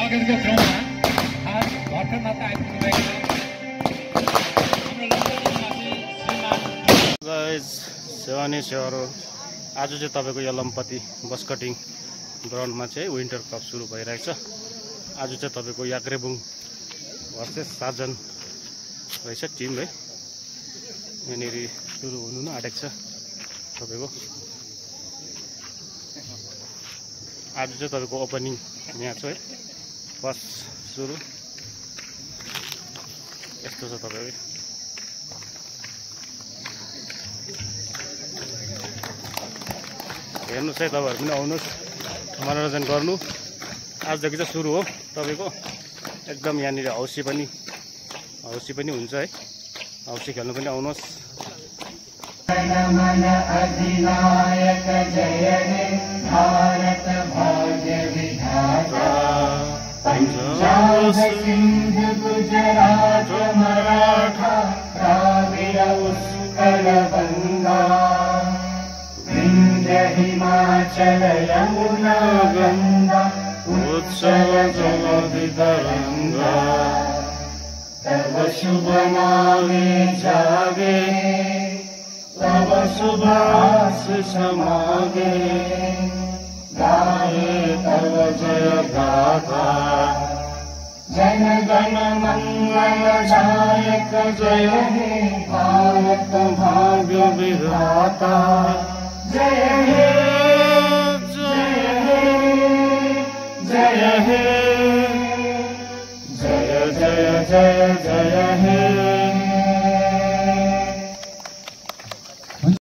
लगेजको क्रममा खास भर्खर मात्र आइपुग्नु भएको छ गाइज सेवानी सेवारो आज चाहिँ तपाईँको यलम्पति बस कटिङ ग्राउन्डमा चाहिँ विन्टर कप सुरु भइरहेको छ। आज चाहिँ तपाईँको याक्रेबुङ भर्सेस साजन रहेछ टिम है। यहाँनिर सुरु हुनु नै आँटेको छ तपाईँको। आज चाहिँ तपाईँको ओपनिङ म्याच है, फर्स्ट सुरु यस्तो छ तपाईँको। हेर्नुहोस् है, तपाईँहरू पनि आउनुहोस् मनोरञ्जन गर्नु। आजदेखि चाहिँ सुरु हो तपाईँको। एकदम यहाँनिर हौसी पनि हुन्छ है, हौसी खेल्नु पनि आउनुहोस्। अधिनायक जय हे भारत भाग्य विधाता पंजाब सिंध गुजरात मराठा द्राविड़ उत्कल गंगा विंध्य हिमाचल यमुना गंगा उत्सल जलधि तरंगा तब शुभ नामे जागे तब शुभ आशीष मागे गाये तब जय गाथा जन गण मंगल दायक जय हे भारत भाग्य विधाता जय हे जय हे जय हे जय जय जय जय